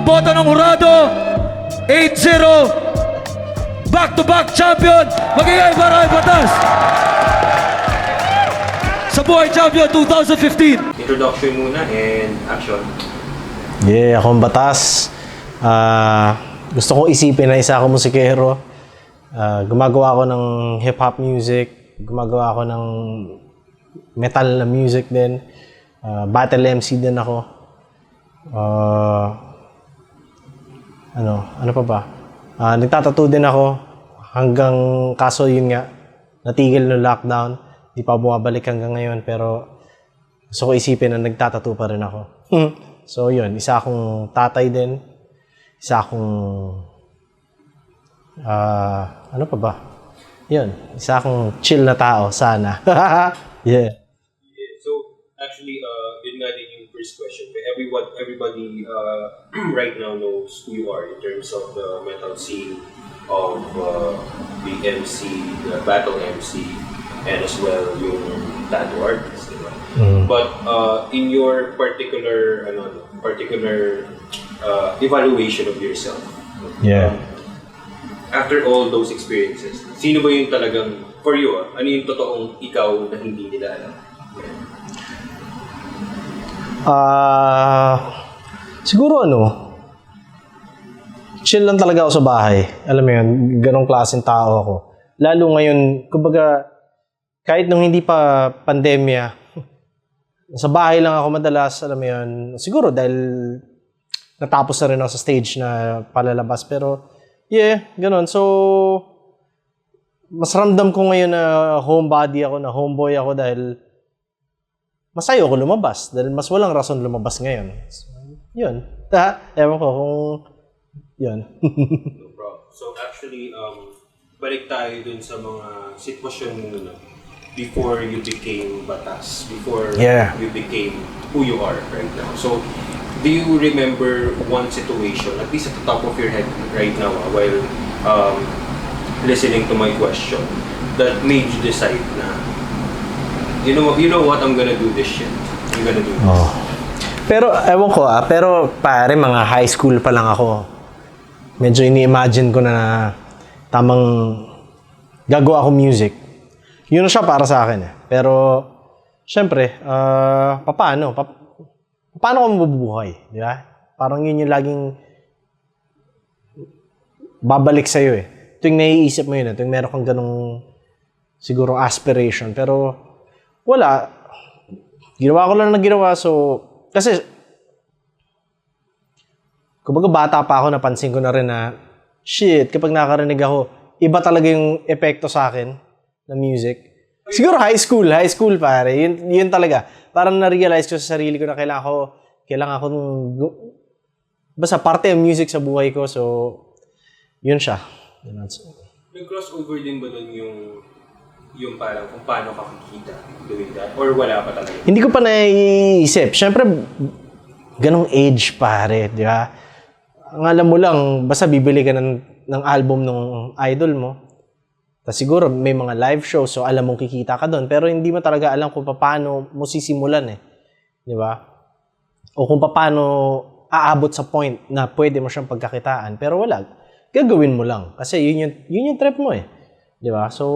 boto ng hurado, 8-0, back-to-back champion, magiging Baray Batas. Sa Buhay Champion 2015. Introduction muna and action. Yeah, akong Batas. Gusto kong isipin na isa akong musikero. Gumagawa ako ng hip-hop music. Gumagawa ako ng metal na music din. Battle MC din ako. Ano pa ba? Nagtatattoo din ako. Hanggang kaso yun nga, natigil no lockdown. Di pa bumabalik hanggang ngayon. Pero gusto ko isipin na nagtatattoo pa rin ako. So yun, isa akong tatay din. Isa akong ano pa ba? Yun, isa akong chill na tao sana. Yeah. So actually, yun nga din yung first question. Everybody right now knows who you are in terms of the metal scene of the MC, the battle MC, and as well yung tattoo artist, diba? But in your particular evaluation of yourself, Yeah. after all those experiences, sino ba yung talagang, for you, ano yung totoong ikaw na hindi nila alam? Siguro chill lang talaga ako sa bahay. Alam mo yun, ganong klaseng tao ako. Lalo ngayon, kumbaga, kahit nung hindi pa pandemya, sa bahay lang ako madalas, alam mo yun. Siguro dahil natapos na rin ako sa stage na palalabas. Pero, yeah, ganon. So, mas ramdam ko ngayon na homebody ako, na homeboy ako dahil mas ayaw ko lumabas. Dahil mas walang rason lumabas ngayon. So, yun. Ewan ko kung yun. No problem. So actually, balik tayo dun sa mga sitwasyon mo na before you became Batas, before you became who you are right now. So, do you remember one situation, at least at the top of your head right now, while listening to my question, that made you decide na, you know what, I'm gonna do this shit. I'm gonna do this. Oh. Pero, ewan ko pero pare, mga high school pa lang ako. Medyo ini-imagine ko na tamang gagawa ako music. Yun na siya para sa akin. Pero, syempre, paano ko mabubuhay? Di ba? Parang yun yung laging babalik sa'yo eh. Tuwing naiisip mo yun, tuwing meron kang ganong siguro aspiration. Pero, wala. Ginawa ko lang na ginawa. So, kasi, kumbaga bata pa ako, napansin ko na rin na, shit, kapag nakarinig ako, iba talaga yung epekto sa akin na music. Siguro high school pare. Yun talaga. Parang na-realize ko sa sarili ko na kailangan ko basta parte ng music sa buhay ko. So, yun siya. Nag-crossover din ba doon yung parang kung paano ka kikita doing that? Or wala pa talaga? Hindi ko pa naiisip. Siyempre, ganong age pare, di ba? Ang alam mo lang, basta bibili ka ng album ng idol mo. Tapos siguro may mga live show, so alam mong kikita ka doon. Pero hindi mo talaga alam kung paano mo sisimulan eh. Di ba? O kung paano aabot sa point na pwede mo siyang pagkakitaan. Pero wala. Gagawin mo lang. Kasi yun yung trip mo eh. Di ba? So,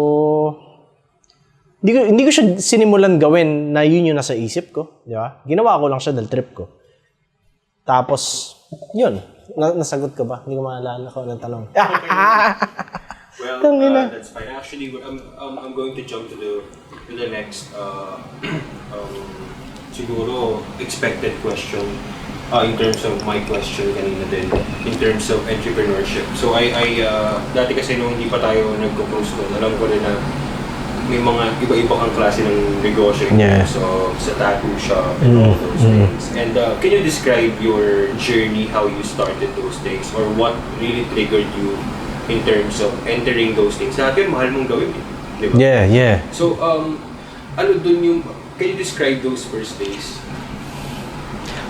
hindi ko siya sinimulan gawin na yun yung nasa isip ko. Di ba? Ginawa ko lang siya dahil trip ko. Tapos, yun. Nasagot ka ba? Hindi ko maalala ko ng tanong. Well, that's fine. Actually, I'm going to jump to the next siguro expected question in terms of my question kanina din, in terms of entrepreneurship. So dati kasi nung hindi pa tayo nagko-close doon, alam ko rin na may mga iba-iba kang klase ng negosyo. Yeah. So sa tattoo shop and all those things. And can you describe your journey, how you started those things, or what really triggered you in terms of entering those things? Dati yun, mahal mong gawin eh. Di ba? Yeah. So, ano dun yung, can you describe those first days?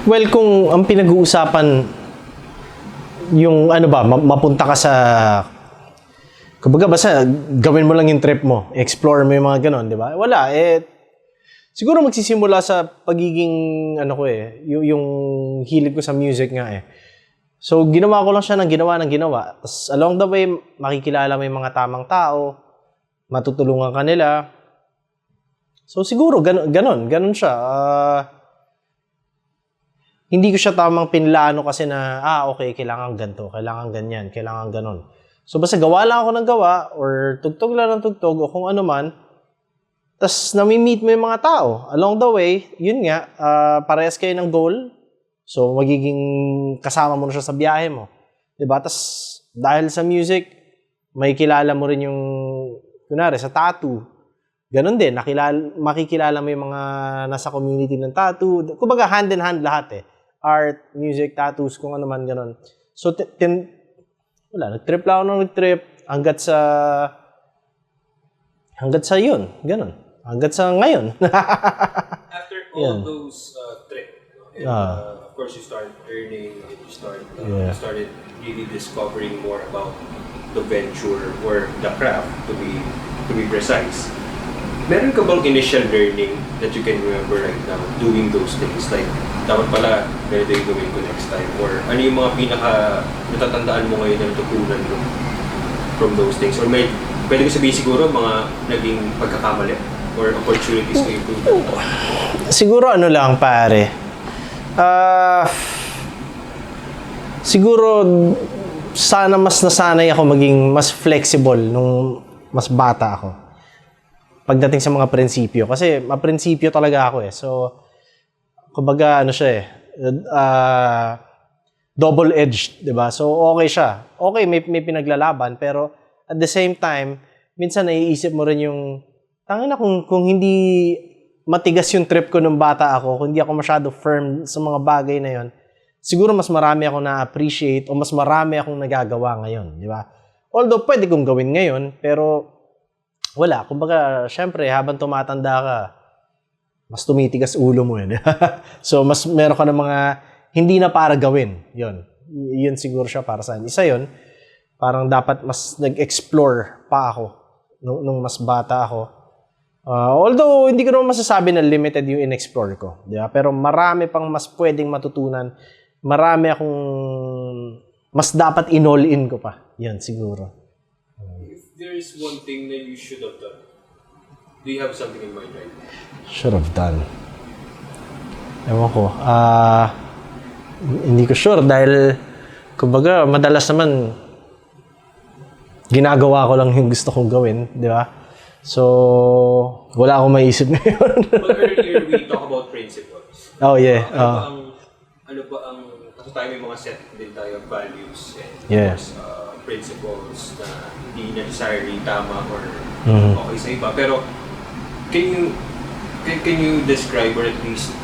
Well, kung ang pinag-uusapan yung mapunta ka sa, kumbaga basta gawin mo lang yung trip mo, explore mo yung mga ganon, di ba? Wala, siguro magsisimula sa pagiging, yung hilig ko sa music nga eh. So, ginawa ko lang siya ng ginawa. Tapos, along the way, makikilala mo yung mga tamang tao, matutulungan ka nila. So, siguro, ganun siya. Hindi ko siya tamang pinlano kasi na, okay, kailangan ganito, kailangan ganyan, kailangan ganun. So, basta gawa lang ako ng gawa, or tugtog lang ng tugtog, o kung ano man. Tapos, nami-meet mo yung mga tao. Along the way, yun nga, parehas kayo ng goal. So, magiging kasama mo na siya sa biyahe mo. Diba? Tapos, dahil sa music, may kilala mo rin yung, kunwari, sa tattoo. Ganon din, makikilala mo yung mga nasa community ng tattoo. Kumbaga, hand in hand lahat Art, music, tattoos, kung ano man, ganon. So, nag-trip lang ako nag-trip hanggat sa yun, ganon. Hanggat sa ngayon. After all those trips, of course, you started earning, and you started really discovering more about the venture or the craft, to be precise. Meron ka bang initial learning that you can remember right now doing those things? Like, dapat pala, ganito yung gawin ko next time? Or ano yung mga natatandaan mo ngayon na natutunan mo from those things? Or pwede ko sabihin siguro, mga naging pagkakamali or opportunities to improve? Siguro ano lang, pare. Siguro sana mas nasanay ako maging mas flexible nung mas bata ako pagdating sa mga prinsipyo, kasi maprinsipyo talaga ako so kumbaga ano siya double-edged, di ba? So okay siya, may pinaglalaban, pero at the same time minsan naiisip mo rin yung tangina kung hindi matigas yung trip ko nung bata ako, kung hindi ako masyado firm sa mga bagay na yon, siguro mas marami akong na-appreciate o mas marami akong nagagawa ngayon, di ba? Although, pwede kong gawin ngayon, pero wala. Kumbaga, syempre, habang tumatanda ka, mas tumitigas ulo mo yun. So, mas meron ka ng mga hindi na para gawin. Yun siguro siya para sa akin. Isa yun, parang dapat mas nag-explore pa ako nung mas bata ako. Although, hindi ko naman masasabi na limited yung in-explore ko. Di ba? Pero marami pang mas pwedeng matutunan. Marami akong mas dapat in-all-in ko pa. Yan, siguro. If there is one thing that you should have done, do you have something in mind right now? Should have done. Ewan ko. Hindi ko sure dahil, kumbaga, madalas naman, ginagawa ko lang yung gusto kong gawin. Di ba? So, wala akong maisip ngayon. But earlier, we talk about principles. Oh, yeah. Ano ba ang kasi tayo may mga set din tayo of values and Yes. Principles na hindi necessarily tama or okay sa iba. Pero, can you describe or at least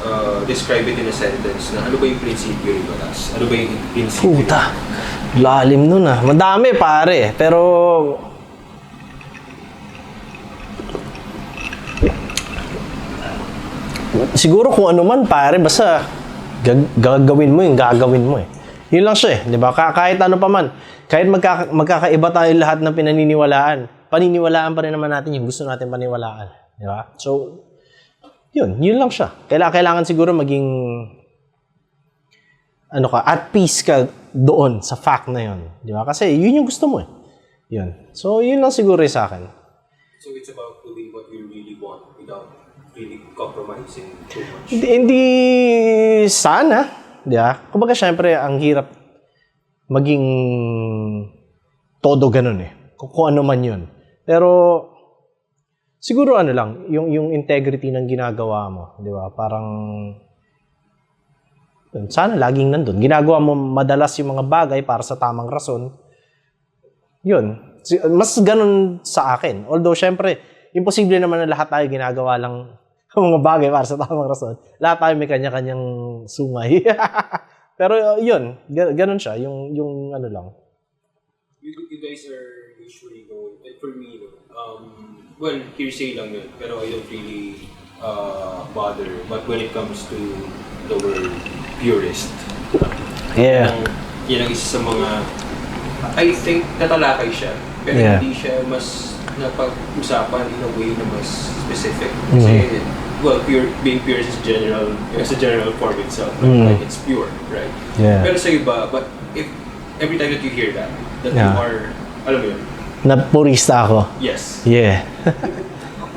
describe it in a sentence na ano ba yung prinsipyo ni Batas? Ano ba yung prinsipyo? Puta. Lalim nun Madami, pare. Pero, siguro kung ano man, pare, basta gagawin mo yung gagawin mo Yun lang siya di ba? Kahit ano pa man, kahit magkakaiba tayo lahat ng paniniwalaan pa rin naman natin yung gusto natin paniwalaan. Di ba? So, yun lang siya. Kailangan siguro maging at peace ka doon sa fact na yun. Di ba? Kasi yun yung gusto mo Yun. So, yun lang siguro sa akin. So, it's about doing what you really want without really compromising too much? Hindi sana. Di ba? Kumbaga, syempre, ang hirap maging todo ganun Kung ano man yun. Pero, siguro lang, yung integrity ng ginagawa mo. Di ba? Parang, sana laging nandun. Ginagawa mo madalas yung mga bagay para sa tamang rason. Yun. Mas ganun sa akin. Although, syempre, imposible naman na lahat tayo ginagawa lang mga bagay para sa tamang rason. Lahat tayo may kanya-kanyang sungay. Pero yun, ganun siya. Yung ano lang. You guys are usually known, and for me, well, hearsay lang yun, pero I don't really bother. But when it comes to the word purist, yan ang isa sa mga, I think, natalakay siya. Pero hindi siya mas napag-usapan in a way na mas specific. Kasi, well, being pure is a general form itself. Like, it's pure, right? Yeah. Pero sa iba, but if every time that you hear that you Yeah. are, alam mo yun, Na purista ako. yes, Yeah.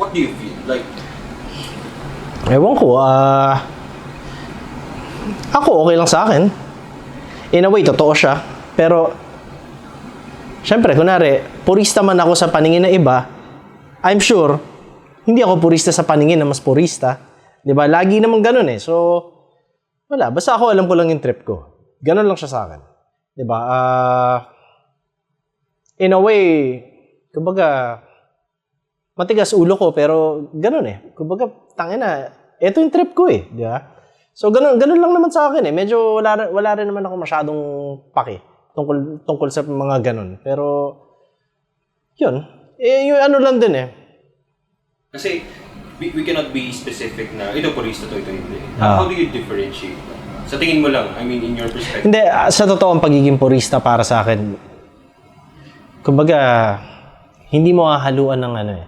what do you feel? Like, Ewan ko, ako okay lang sa akin. In a way, totoo siya. Pero, syempre, kunwari, purista man ako sa paningin ng iba, I'm sure, hindi ako purista sa paningin na mas purista. Di ba? Lagi naman ganun eh. So, wala. Basta ako, alam ko lang yung trip ko. Ganun lang siya sa akin. Di ba? In a way, kumbaga, matigas ulo ko, pero ganun eh. Kumbaga, tangina, eto yung trip ko eh. Di ba? So, ganun lang naman sa akin eh. Medyo wala rin naman ako masyadong paki tungkol sa mga ganun. Pero, yun. Yung ano lang din eh. kasi we cannot be specific na ito purista to, ito hindi. How do you differentiate? Sa tingin mo lang, I mean, in your perspective. Hindi, sa totoo, ang pagiging purista para sa akin, kumbaga, hindi mo hahaluan ng ano eh.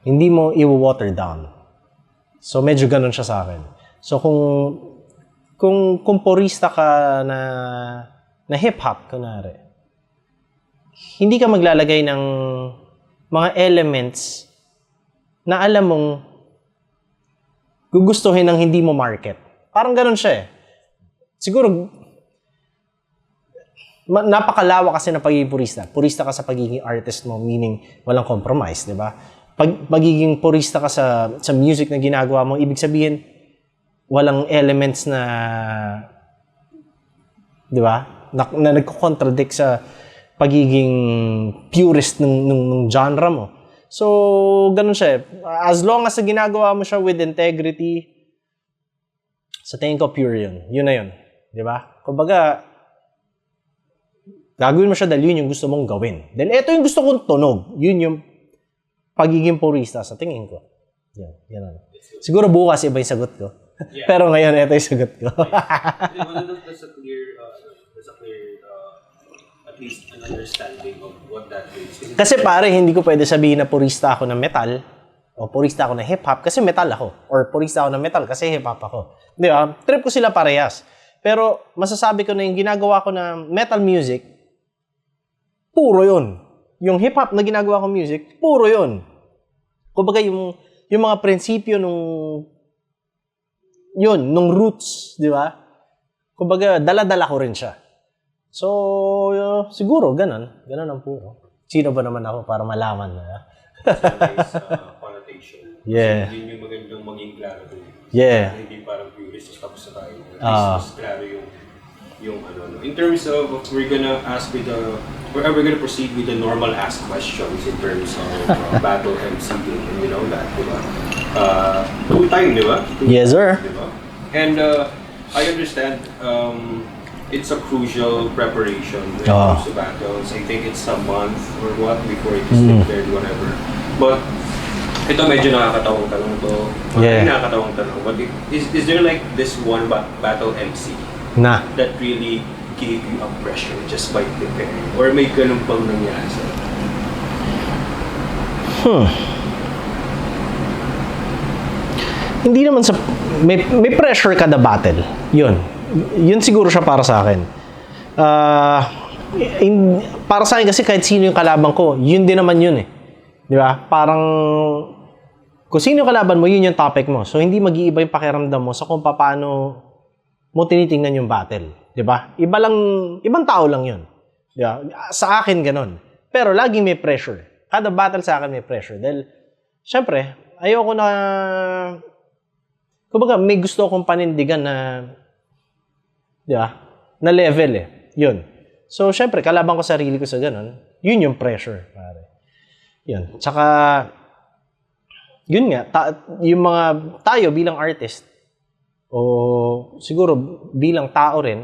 Hindi mo i-water down. So, medyo ganun siya sa akin. So, kung purista ka na hip-hop, kunwari, hindi ka maglalagay ng mga elements na alam mong gugustuhin ng hindi mo market. Parang ganun siya eh. Siguro, napakalawak kasi ng pagiging purista. Purista ka sa pagiging artist mo, meaning walang compromise, di ba? Pagiging purista ka sa music na ginagawa mo, ibig sabihin, walang elements na, di ba? Na nagko-contradict sa pagiging purist ng genre mo. So, ganun siya. As long as ginagawa mo siya with integrity, sa tingin ko pure yun. Yun na yun. Di ba? Kumbaga, gagawin mo siya dahil yun yung gusto mong gawin. Then, ito yung gusto kong tunog. Yun yung pagiging purista sa tingin ko. Yan. Ganun. Siguro bukas iba yung sagot ko. Yeah. Pero ngayon, ito yung sagot ko. That's a clear, at least an understanding of what that means. Kasi pare, hindi ko pwede sabihin na purista ako ng metal o purista ako ng hip-hop kasi metal ako. Or purista ako ng metal kasi hip-hop ako. Di ba? Trip ko sila parehas. Pero masasabi ko na yung ginagawa ko na metal music, puro yun. Yung hip-hop na ginagawa ko music, puro yun. Kumbaga yung mga prinsipyo nung roots, di ba? Kumbaga, dala-dala ko rin siya. So, siguro, ganun ang puro. Sino ba naman ako para malaman na? Nice connotation. Yeah. So, yun yung magandang maging klaro doon. Yeah. Hindi parang purist, tapos na tayo. At least mas klaro yung ano. In terms of, we're gonna proceed with the normal ask questions in terms of battle MCing, and you know that, di ba? Full-time, di ba? Yes, sir. Di ba? And I understand it's a crucial preparation when it comes to battles. I think it's a month or what before it is declared, whatever. But ito medyo nakakatawang tanong to. Yeah. Nakakatawang tanong. But is there like this one battle MC Na. that really gave you a pressure just by preparing? Or may ganun bang nangyari sa'yo? Hindi naman sa... May pressure kada battle. Yun siguro siya para sa akin. Para sa akin kasi kahit sino yung kalaban ko, yun din naman yun eh. Di ba? Parang... Kung sino yung kalaban mo, yun yung topic mo. So, hindi mag-iiba yung pakiramdam mo sa kung paano mo tinitingnan yung battle. Di ba? Ibang tao lang yun. Di ba? Sa akin, ganun. Pero laging may pressure. Kada battle sa akin may pressure. Dahil, syempre, ayoko na... Kumbaga, may gusto akong panindigan na... Di ba? Na level eh. Yun. So, syempre, kalaban ko sarili ko sa ganun. Yun yung pressure. Pare. Yun. Tsaka... Yun nga, yung mga tayo bilang artist o siguro bilang tao rin,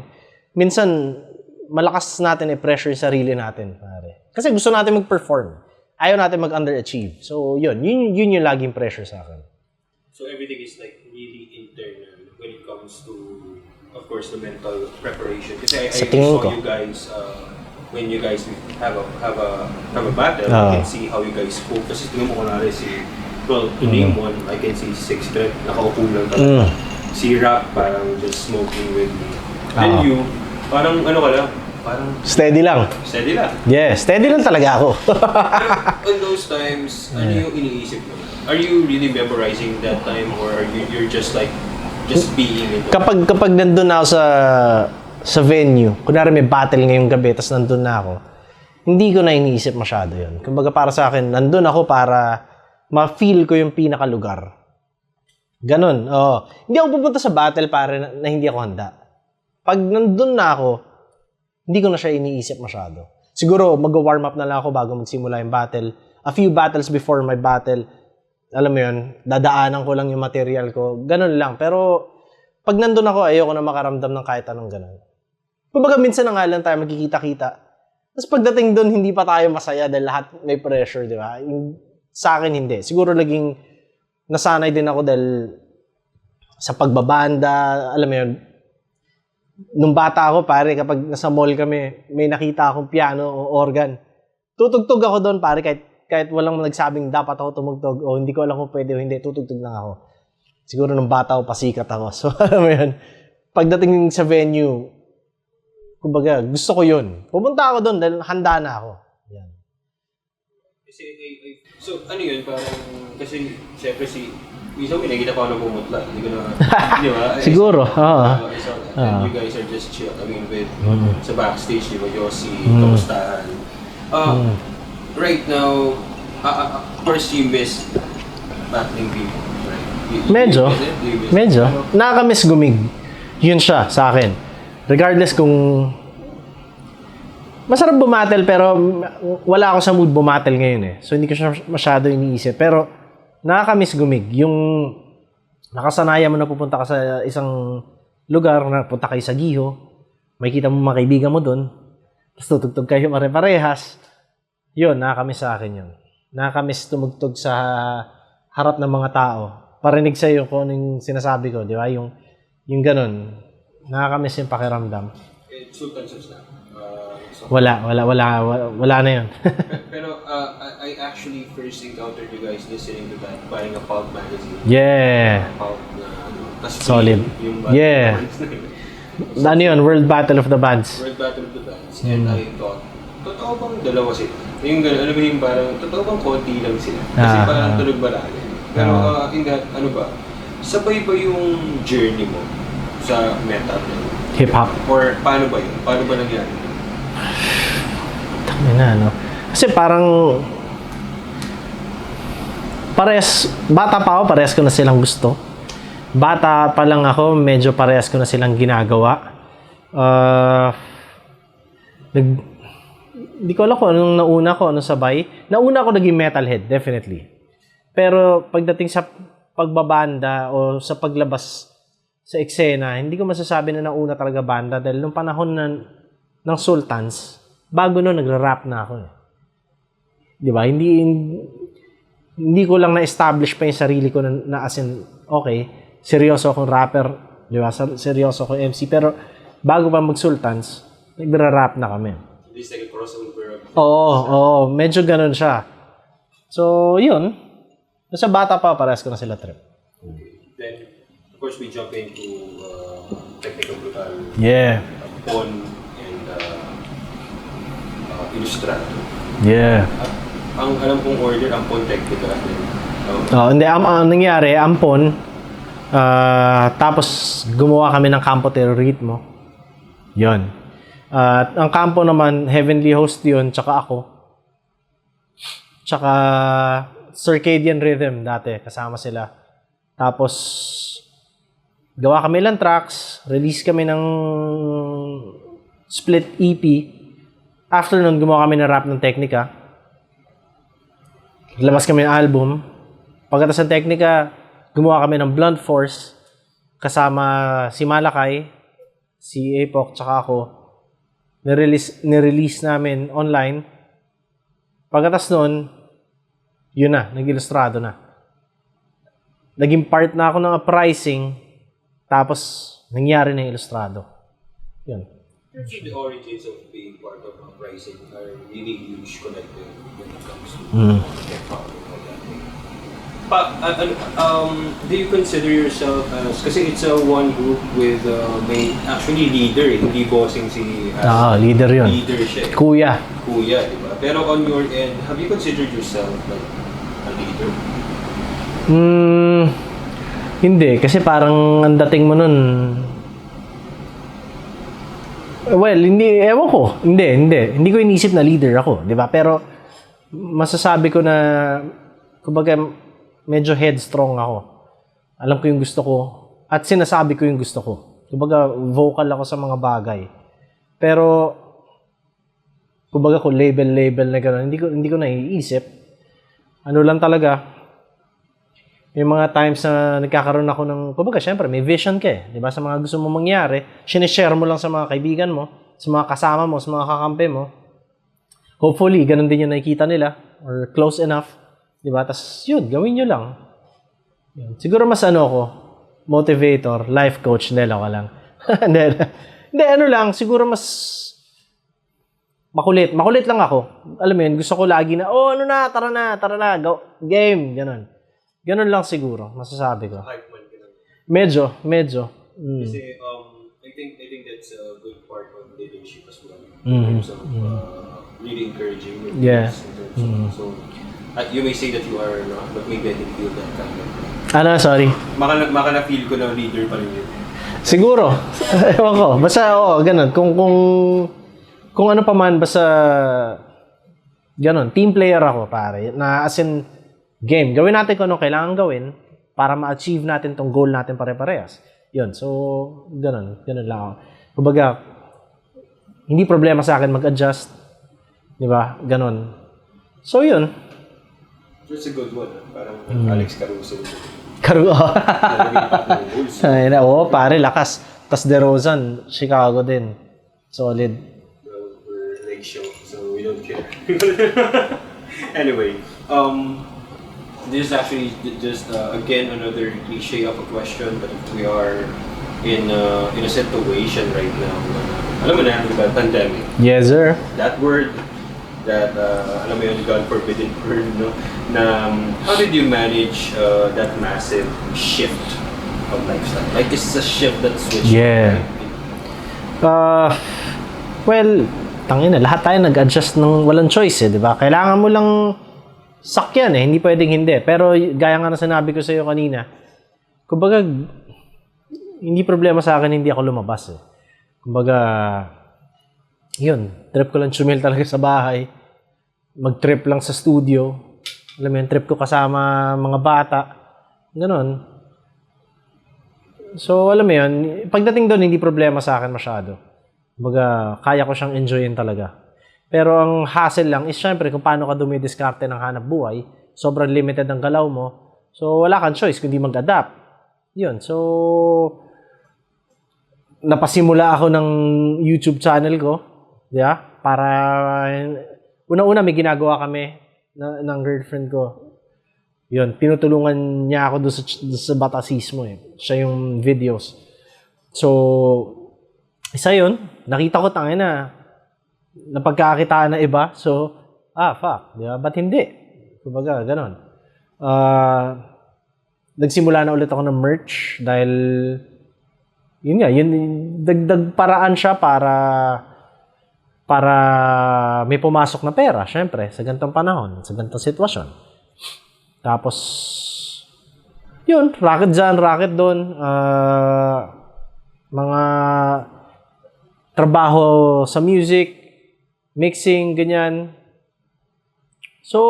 minsan malakas natin i-pressure yung sarili natin, pare. Kasi gusto natin mag-perform. Ayaw natin mag-underachieve. So, yun yung laging pressure sa akin. So everything is like really internal when it comes to, of course, the mental preparation. Kasi I saw you guys, when you guys have a battle, I can see how you guys cope. Kasi tingnan mo kunwari well, to name one, I can see 6'3", nakaupo lang talaga. Si Rap, parang just smoking with me. Then you, parang ano ka lang, parang Steady lang. steady lang. Yeah, steady lang talaga ako. Pero on those times, ano yung iniisip mo? Are you really memorizing that time or are you're just like, just being in the... kapag nandun na ako sa venue, kunwari may battle ngayong gabi, tapos nandun na ako, hindi ko na iniisip masyado yun. Kumbaga para sa akin, nandun ako para ma-feel ko yung pinakalugar. Ganon, oo. Hindi ako pupunta sa battle para na hindi ako handa. Pag nandun na ako, hindi ko na siya iniisip masyado. Siguro, mag-warm up na lang ako bago magsimula yung battle. A few battles before my battle, alam mo yun, dadaanan ko lang yung material ko. Ganon lang. Pero, pag nandun ako, ayoko na makaramdam ng kahit anong ganon. Kumbaga, minsan na nga lang tayo magkikita-kita. Tapos pagdating doon, hindi pa tayo masaya dahil lahat may pressure, di ba? Sa akin, hindi. Siguro naging nasanay din ako dahil sa pagbabanda, alam mo yun, nung bata ako, pare, kapag nasa mall kami, may nakita akong piano o organ. Tutugtog ako doon, pare, kahit walang nagsabing dapat ako tumugtog o hindi ko alam kung pwede o hindi, tutugtog lang ako. Siguro nung bata ako, pasikat ako. So, alam mo yun, pagdating sa venue, kumbaga, gusto ko yun. Pumunta ako doon dahil handa na ako. Yan. So, ano yun, parang, kasi, syempre isang may nakita pa ako na pumutla. Hindi ko na, di ba? Siguro, oo. I saw that. And you guys are just chill. I mean, with, sa backstage, di ba, Yossi, kamustahan. Right now, of course, you miss battling people, right? Medyo. Nakakamiss gumig. Yun siya, sa akin. Regardless kung masarap bumattle pero wala ako sa mood bumattle ngayon eh. So hindi ko siya masyado iniisip. Pero nakakamiss gumig. Yung nakasanayan mo na pupunta ka sa isang lugar, na punta kayo sa Giho, makikita mo mga kaibigan mo doon, tapos tutugtog kayo pare-parehas. Yun, nakakamiss sa akin yun. Nakakamiss tumugtog sa harap ng mga tao. Parinig sa'yo kung anong sinasabi ko, di ba? Yung ganun. Nakakamiss yung pakiramdam. Sultan Subs na. Wala na yun. Pero I actually first encountered you guys listening to that, buying a pulp magazine. Yeah. Pulp na tas Solid. Yung Yeah. Ano yun? World Battle of the Bands. World Battle of the Bands. And I thought, totoo bang dalawa sila? Yung gano'n, ano ba yung parang, totoo bang konti lang sila? Kasi parang tunog balali. Pero in that, ano ba, sabay ba yung journey mo sa metal? Hip-hop. Or paano ba yun? Paano ba nangyari? No? Kasi parang bata pa ako, parehas ko na silang gusto. Bata pa lang ako, medyo parehas ko na silang ginagawa. Hindi ko alam kung anong nauna ko, anong sabay. Nauna ako naging metalhead, definitely. Pero pagdating sa pagbabanda o sa paglabas sa eksena, hindi ko masasabi na nauna talaga banda dahil nung panahon ng Sultans, bago nun, nagra-rap na ako. Di ba? Hindi ko lang na-establish pa yung sarili ko na as in, okay, seryoso akong rapper, di ba? Seryoso akong MC. Pero bago pa mag-Sultans, nagra-rap na kami. It's like a crossover. Oo, medyo ganun siya. So, yun. Sa bata pa, parehas ko na sila trip. Then, of course, we jump into Technical Brutal. Yeah. Ampon and Illustrato. Yeah. Ang alam kong order, Ampon Technical. Hindi, ang nangyari, Ampon, tapos gumawa kami ng Campo Terroritmo. Yun. Ang Campo naman, Heavenly Host yun, tsaka ako. Tsaka Circadian Rhythm dati, kasama sila. Tapos, gawa kami lang tracks, release kami ng split EP. After nun, gumawa kami ng rap ng Teknika. Labas kami ng album. Pagkatapos ng Teknika, gumawa kami ng Blunt Force, kasama si Malakay, si Apoc, tsaka ako. Nirelease namin online. Pagkatapos nun, yun na, nag-Illustrado na. Naging part na ako ng Uprising, tapos nangyari na yung Illustrado. Yun. The origins of being part of Uprising are really huge connected when it comes to hip-hop and all that. Do you consider yourself as, kasi it's a one group with may actually leader, hindi bossing si Leader yun. leader siya. Kuya. Kuya, di ba? Pero on your end, have you considered yourself like a leader? Hindi. Kasi parang ang dating mo nun... Well, hindi. Ewan ko. Hindi. Hindi ko inisip na leader ako. Di ba? Pero masasabi ko na... Kumbaga, medyo headstrong ako. Alam ko yung gusto ko. At sinasabi ko yung gusto ko. Kumbaga, vocal ako sa mga bagay. Pero... Kumbaga kung label na gano'n, hindi ko naiisip. Ano lang talaga, may mga times na nagkakaroon ako ng, kumbaga syempre may vision ka eh, di ba? Sa mga gusto mo mangyari, sinishare mo lang sa mga kaibigan mo, sa mga kasama mo, sa mga kakampi mo. Hopefully, ganun din yung nakikita nila, or close enough, di ba? Tapos yun, gawin nyo lang. Yun. Siguro mas motivator, life coach, hindi lang. Hindi, ano lang, siguro mas makulit lang ako. Alam mo yun, gusto ko lagi na, tara na, go, game, ganun. Ganun lang siguro, masasabi ko. Hype man ka lang. Medyo. Kasi I think that's a good part of leadership as well. In terms of really encouraging your peers. So, you may say that you are, but maybe I didn't feel that kind of. Sorry. Maka na-feel ko na leader pa rin yun. Siguro. Ewan ko. Basta, ganun. Kung ano pa man, basta, ganun. Team player ako, pare. Na as in, game. Gawin natin kung ano kailangan gawin para ma-achieve natin tong goal natin pare-parehas. Yun. So, ganun. Ganun lang ako. Kumbaga, hindi problema sa akin mag-adjust. Di ba? Ganun. So, yun. That's a good one. Parang Alex Caruso. Pare, lakas. Tas DeRozan, Chicago din. Solid. Well, we're late show, so we don't care. Anyway, this is actually just again another cliche of a question, but if we are in a situation right now, alam mo na, diba, pandemic. Yes, sir. That word, that alam mo yun, God forbidden word, no? Na how did you manage that massive shift of lifestyle? Like, it's a shift that switched. Yeah. Right? Well, tangina, lahat tayo nag-adjust ng walang choice eh, di ba? Kailangan mo lang sakyan eh, hindi pwedeng hindi. Pero gaya nga na sinabi ko sa iyo kanina, kumbaga, hindi problema sa akin hindi ako lumabas eh. Kumbaga, yun, trip ko lang chumil talaga sa bahay. Mag-trip lang sa studio. Alam mo yun, trip ko kasama mga bata. Ganon. So, alam mo yun, pagdating doon, hindi problema sa akin masyado. Kumbaga, kaya ko siyang enjoyin talaga. Pero ang hassle lang is syempre kung paano ka dumidiskarte ng hanap buhay. Sobrang limited ang galaw mo. So, wala kang choice kundi mag-adapt. Yun. So, napasimula ako ng YouTube channel ko. Yeah? Para, una-una may ginagawa kami ng girlfriend ko. Yun. Pinutulungan niya ako doon sa batasismo eh. Siya yung videos. So, isa yun. Nakita ko tangina napagkakitaan na iba. So, fuck. Di ba? Ba't hindi? Kumbaga, ganon. Nagsimula na ulit ako ng merch dahil yun nga, yun, dagdag paraan siya para may pumasok na pera, syempre, sa ganitong panahon, sa ganitong sitwasyon. Tapos, yun, racket dyan, racket doon. Mga trabaho sa music, mixing, ganyan. So,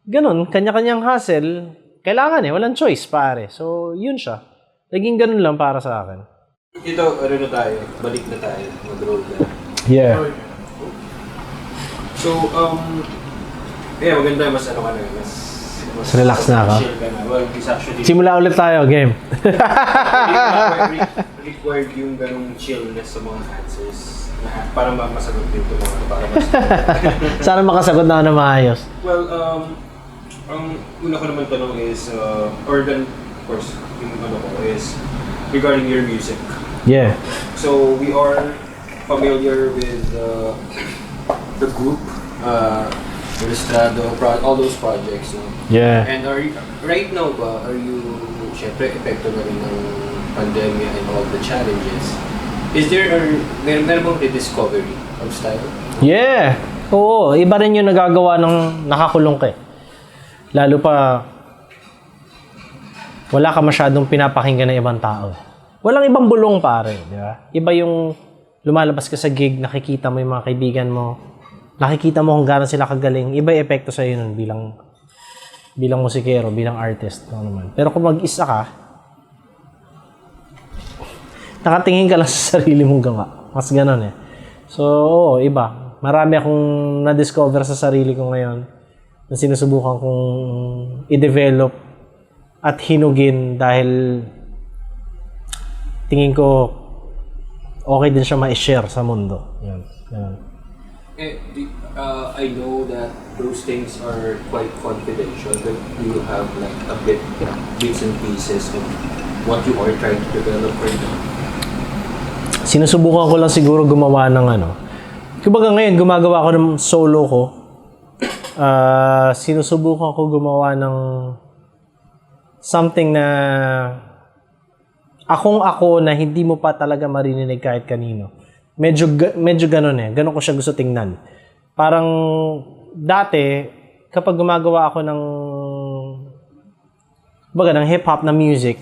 ganun, kanya-kanyang hustle. Kailangan eh, walang choice, pare. So, yun siya. Naging ganun lang para sa akin. Ito, ano na tayo, balik na tayo, mag-roll na. Yeah. So, maganda, mas ano ka na, mas relax na ako. Chill ka na. Well, it's actually... Simula ulit tayo, game. required yung ganung chillness sa mga answers. Para masagot din ito mga para Sana makasagot na ako na maayos. Well, ang una ko naman tanong is, or then, of course, yung ano ko is regarding your music. Yeah. So, we are familiar with the group Ilustrado, all those projects. No? Yeah. And right now ba, are you, syempre, epekto na rin ng pandemia and all the challenges. Is there, meron bang rediscovery of style? Yeah. Oo, iba rin yung nagagawa ng nakakulong ka eh. Lalo pa, wala ka masyadong pinapakinggan ng ibang tao. Walang ibang bulong pare, di ba? Iba yung lumalabas ka sa gig, nakikita mo yung mga kaibigan mo, nakikita mo kung gaano sila kagaling, iba yung epekto sa'yo nun bilang musikero, bilang artist. No naman. Pero kung mag-isa ka, nakatingin ka lang sa sarili mong gawa. Mas ganon eh. So, oo, iba. Marami akong na-discover sa sarili ko ngayon na sinusubukan kong i-develop at hinugin dahil tingin ko okay din siya ma-share sa mundo. Yan. Yan. I know that those things are quite confidential, but you have like bits and pieces of what you are trying to develop right now. Sinusubukan ko lang siguro gumawa ng ano. Kumbaga ngayon, gumagawa ko ng solo ko. Sinusubukan ko gumawa ng something na akong-ako na hindi mo pa talaga marinig kahit kanino. Medyo ganun eh. Ganun ko siya gusto tingnan. Parang dati, kapag gumagawa ako ng hip-hop na music,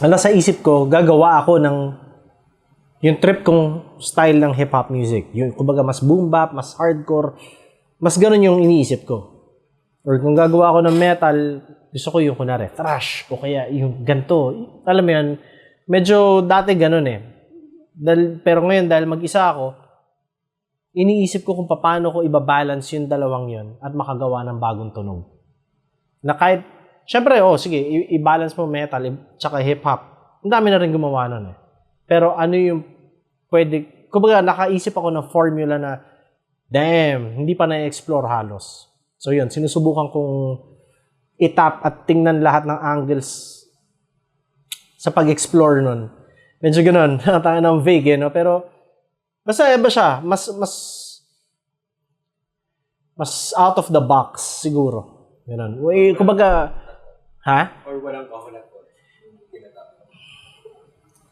sa isip ko, gagawa ako ng yung trip kong style ng hip-hop music. Yung, kumbaga, mas boom bap, mas hardcore, mas ganun yung iniisip ko. Or kung gagawa ako ng metal, gusto ko yung kunwari, thrash, o kaya yung ganto. Alam mo yan, medyo dati ganun eh. Pero ngayon, dahil mag-isa ako, iniisip ko kung paano ko ibabalance yung dalawang yon at makagawa ng bagong tunog. Na kahit, syempre, sige, i-balance mo metal, tsaka hip-hop. Ang dami na rin gumawa nun eh. Pero ano yung pwede, kumbaga nakaisip ako ng formula na, damn, hindi pa na-explore halos. So yun, sinusubukan kong itap at tingnan lahat ng angles sa pag-explore nun. Medyo ganun, tayo ng vague no? Pero basta iba siya, mas out of the box siguro. Ganun. Kumbaga, ha? Or walang kahulat po?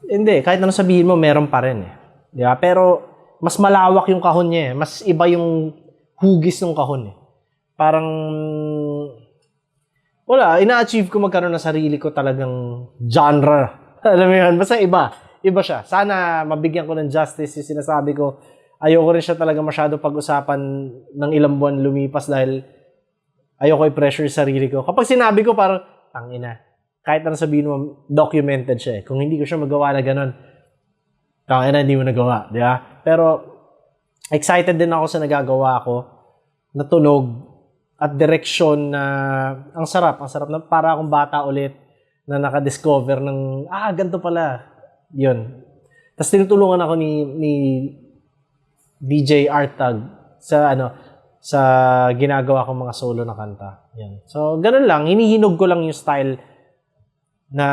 Hindi, kahit ano sabihin mo, meron pa rin eh. Di ba? Pero mas malawak yung kahon niya eh. Mas iba yung hugis ng kahon eh. Parang wala, ina-achieve ko magkaroon ng sarili ko talagang genre. Alam mo yun, basta iba. Iba siya. Sana mabigyan ko ng justice yung sinasabi ko. Ayoko rin siya talaga masyado pag-usapan ng ilang buwan lumipas dahil ayoko i-pressure yung sarili ko. Kapag sinabi ko parang, tangina, kahit ano sabihin mo, documented siya eh. Kung hindi ko siya magawa na ganun, tangina, hindi mo nagawa. Di ba? Pero excited din ako sa nagagawa ko na tunog at direksyon na ang sarap na para akong bata ulit na nakadiscover ng ganito pala yun. Tapos tinutulungan ako ni DJ Artag sa ginagawa kong mga solo na kanta. Yan. So ganun lang, hinihinog ko lang yung style na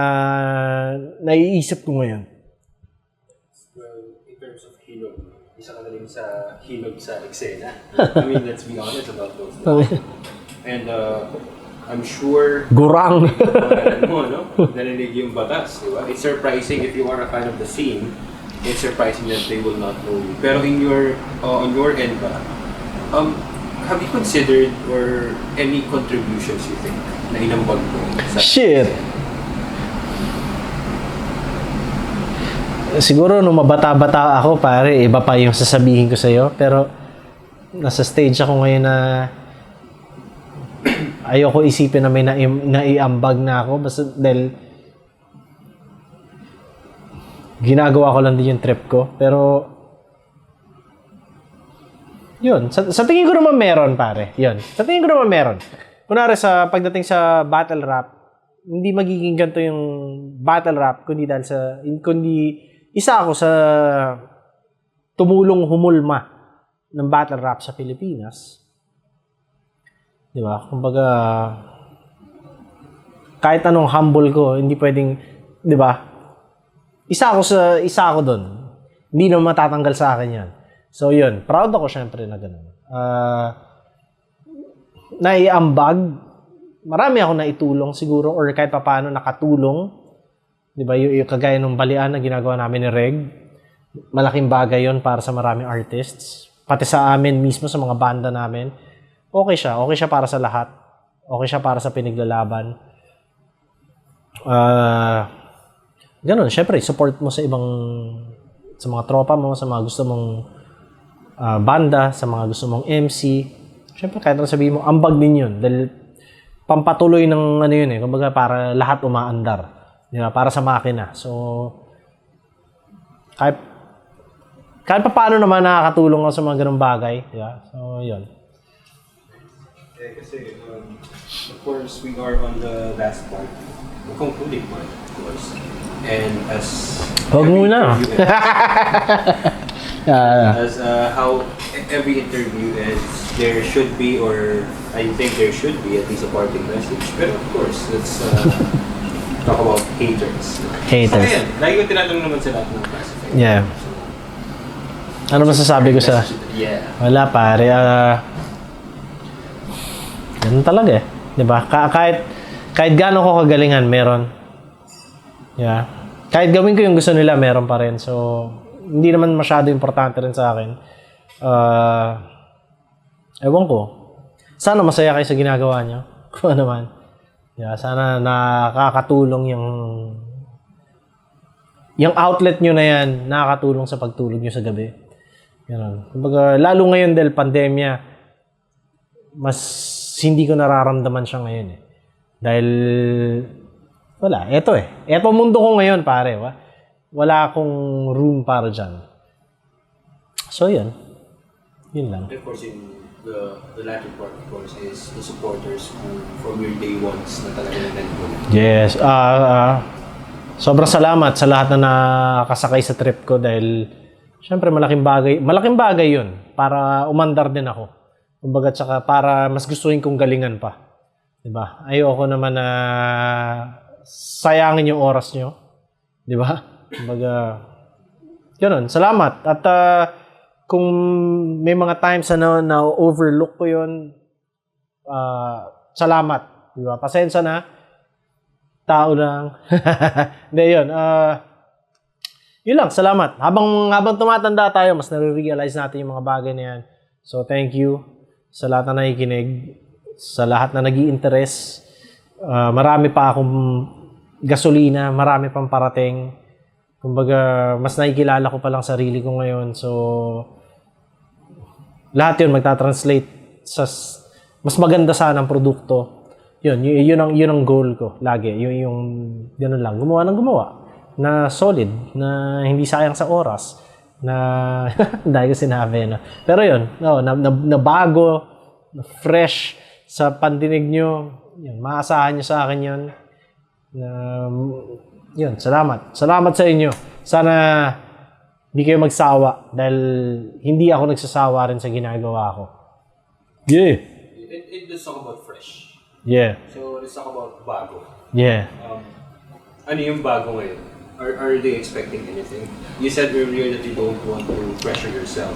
naiisip ko ngayon. Well, in terms of hinog, isa ka na rin sa hinog sa eksena. I mean, let's be honest about those things. And I'm sure Gurang. mo, no? Narinig yung batas, di ba? It's surprising if you are a fan of the scene. It's surprising that they will not know you. Pero on your end ba, have you considered or any contributions you think na inambag mo? Shit! Siguro nung mabata-bata ako, pare, iba pa yung sasabihin ko sa'yo. Pero nasa stage ako ngayon na ayoko isipin na may naiambag na ako. Basta dahil ginagawa ko lang din yung trip ko. Pero yun, sa tingin ko naman meron, pare. Yun, sa tingin ko naman meron. Kunwari pagdating sa battle rap, hindi magiging ganito yung battle rap kundi isa ako sa tumulong humulma ng battle rap sa Pilipinas. Di ba? Kumbaga, kahit anong humble ko, hindi pwedeng, di ba? Isa ako doon. Hindi naman matatanggal sa akin yan. So, yun. Proud ako syempre na ganun. naiambag, marami ako naitulong siguro or kahit papaano nakatulong. Di ba? Yung kagaya ng balian na ginagawa namin ni Reg, malaking bagay yon para sa maraming artists. Pati sa amin mismo, sa mga banda namin. Okay siya. Okay siya para sa lahat. Okay siya para sa pinaglalaban. Ganun. Syempre, support mo sa mga tropa mo, sa mga gusto mong banda, sa mga gusto mong MC. Syempre, kahit na sabihin mo, ambag din yun. Dahil pampatuloy ng ano yun eh. Kumbaga, para lahat umaandar. Diba? Para sa makina. So, kahit pa paano naman nakakatulong ako sa mga ganung bagay. Yeah? So, yun. Kasi, of course, we are on the last part. The concluding part, of course. And as... Huwag muna. As how every interview is, there should be, or I think there should be at least a parting message. But of course, let's talk about haters. Haters. Ayan, lagi ko tinatanong naman sa lahat ng classified. Yeah. Ano masasabi ko sa... Yeah. Wala pare. Ganun talaga eh. Diba? Kahit gaano ko kagalingan, meron. Yeah. Kahit gawin ko yung gusto nila, meron pa rin. So, hindi naman masyado importante rin sa akin. Ewan ko. Sana masaya kayo sa ginagawa nyo. Kung ano man. Yeah, sana nakakatulong yung outlet nyo na yan, nakakatulong sa pagtulog nyo sa gabi. Ganun. Kumbaga, lalo ngayon dahil pandemya, mas hindi ko nararamdaman siya ngayon eh. Dahil, wala, eto eh. Eto mundo ko ngayon, pare. Wala akong room para dyan. So, yun. Yun lang. Of course, in the latter part, of course, is the supporters who, from your day ones, na talaga nandun. Yes. Sobrang salamat sa lahat na nakasakay sa trip ko dahil syempre malaking bagay yun para umandar din ako. Kumbaga tsaka para mas gustuhin kong galingan pa. Diba? Ayoko naman na sayangin yung oras nyo. Diba? Kumbaga, ganun. Salamat. At kung may mga times na overlook ko yun, salamat. Diba? Pasensya na. Tao lang. Hindi, yun. Yun lang, salamat. Habang tumatanda tayo, mas nare-realize natin yung mga bagay na yan. So, thank you sa lahat na nakikinig, sa lahat na nag-i-interest. Marami pa akong gasolina, marami pang parating. Kumbaga, mas nakikilala ko pa lang sarili ko ngayon. So, lahat yun magta-translate sa mas maganda sana ang produkto. Yun ang goal ko lagi. Yung ganun lang, gumawa na solid, na hindi sayang sa oras, na dahil ko sinabi no. Pero yun, na bago, na fresh sa pandinig nyo, yun, maasahan nyo sa akin yun. Yun, salamat sa inyo. Sana hindi kayo magsawa dahil hindi ako nagsasawa rin sa ginagawa ko. Yeah. Let's talk about fresh. Yeah. So, let's talk about bago. Yeah. Ano yung bago ngayon? Are they expecting anything? You said earlier that you don't want to pressure yourself.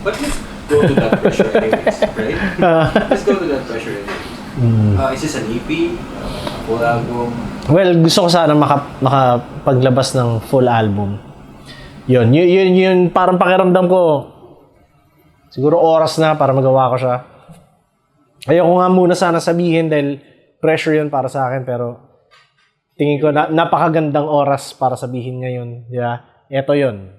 But let's go to that pressure anyways, right? Let's go to that pressure anyways. Is this an EP? Full album? Well, gusto ko sana makapaglabas ng full album. Yun, parang pakiramdam ko, siguro oras na para magawa ko siya. Ayoko nga muna sana sabihin dahil pressure yun para sa akin, pero tingin ko napakagandang oras para sabihin ngayon. Yeah? Ito yun.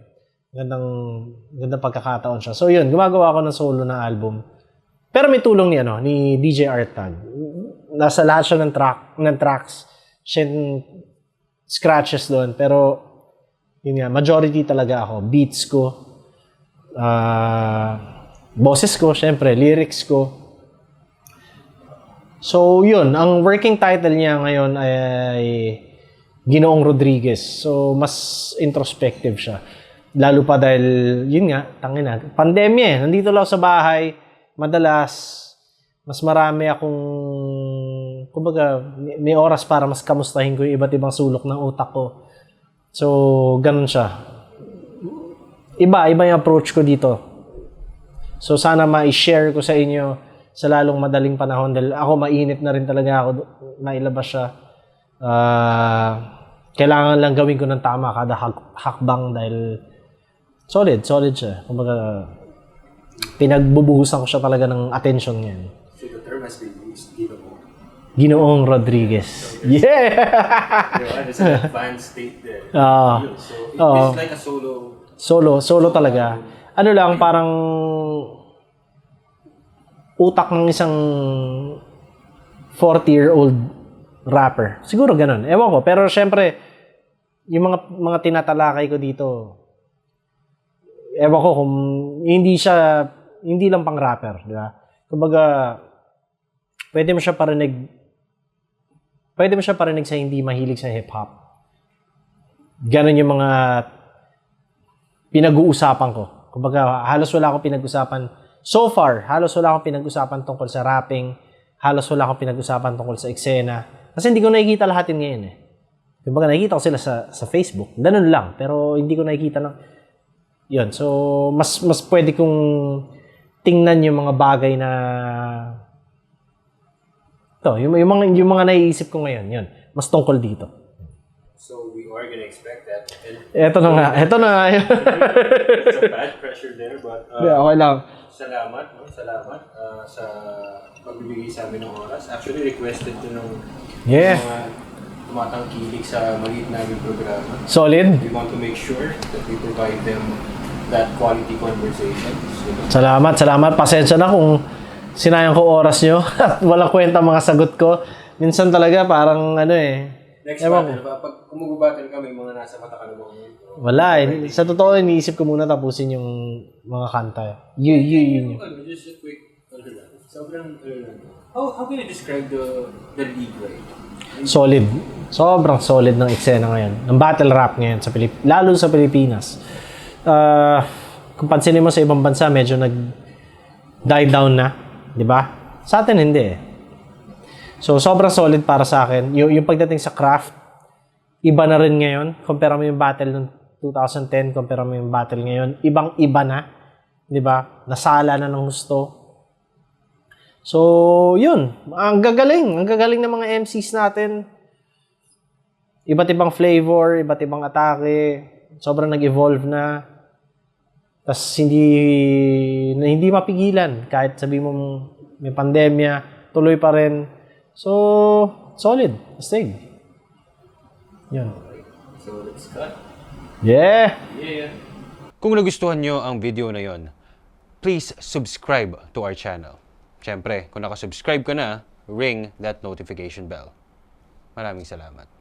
Gandang pagkakataon siya. So yun, gumagawa ko ng solo na album. Pero may tulong ni DJ Artag. Nasa lahat siya ng tracks. Siya scratches doon. Pero yun nga, majority talaga ako. Beats ko. Boses ko, syempre. Lyrics ko. So, yun. Ang working title niya ngayon ay Ginoong Rodriguez. So, mas introspective siya. Lalo pa dahil, yun nga, pandemya eh. Nandito lang sa bahay. Madalas, mas marami akong, kumbaga, may oras para mas kamustahin ko yung iba't ibang sulok ng utak ko. So, ganun siya. Iba yung approach ko dito. So, sana ma-share ko sa inyo sa lalong madaling panahon dahil ako mainit na rin talaga ako nailabas siya. Kailangan lang gawin ko ng tama kada hakbang dahil solid siya. Kumbaga, pinagbubuhusan ko siya talaga ng attention niya. So the term has been used, Ginoong Rodriguez. Yeah! There's an advanced state there. So it's like a Solo talaga. Ano lang, parang utak ng isang 40-year-old rapper. Siguro ganun. Ewan ko. Pero syempre, yung mga tinatalakay ko dito, ewan ko kung hindi lang pang rapper, di ba? Kumbaga, pwede mo siya parinig sa hindi mahilig sa hip-hop. Ganun yung mga pinag-uusapan ko. Kumbaga, halos wala akong pinag-usapan. So far, halos wala akong pinag-usapan tungkol sa rapping. Halos wala akong pinag-usapan tungkol sa eksena. Kasi hindi ko nakikita lahat yun ngayon eh. Kumbaga, nakikita ko sila sa Facebook. Ganun lang. Pero hindi ko nakikita ng... Yun. So, mas pwede kong tingnan yung mga bagay na... Ito, yung mga naiisip ko ngayon. Yun. Mas tungkol dito. So we are gonna expect that. Ito na nga. It's a bad pressure there, but okay lang. Salamat sa pagbibigay sa amin ng oras. Actually, requested to ng mga tumatangkilik sa maliit namin programa. Solid. We want to make sure that we provide them that quality conversation. Salamat. Pasensya na kung sinayang ko oras nyo at walang kwenta mga sagot ko. Minsan talaga parang Next battle, pag kumugubattle kami, mga nasa mata ka naman. Wala eh. Sa totoo, iniisip ko muna tapusin yung mga kanta. Yun. Just a quick, sobrang, how can you describe the league right? Solid. Sobrang solid ng eksena ngayon. Ng battle rap ngayon, lalo sa Pilipinas. Kung pansinin mo sa ibang bansa, medyo nag-die down na. Di ba? Sa atin, hindi eh. So, sobrang solid para sa akin. Yung pagdating sa craft, iba na rin ngayon. Compare mo yung battle noong 2010, compare mo yung battle ngayon. Ibang-iba na. Di ba? Nasala na ng gusto. So, yun. Ang gagaling ng mga MCs natin. Iba't ibang flavor, iba't ibang atake. Sobrang nag-evolve na. Tas hindi mapigilan. Kahit sabi mo may pandemya, tuloy pa rin. So, solid. Astig. Yun. So, let's cut. Yeah! Kung nagustuhan nyo ang video na yon, please subscribe to our channel. Siyempre, kung nakasubscribe ka na, ring that notification bell. Maraming salamat.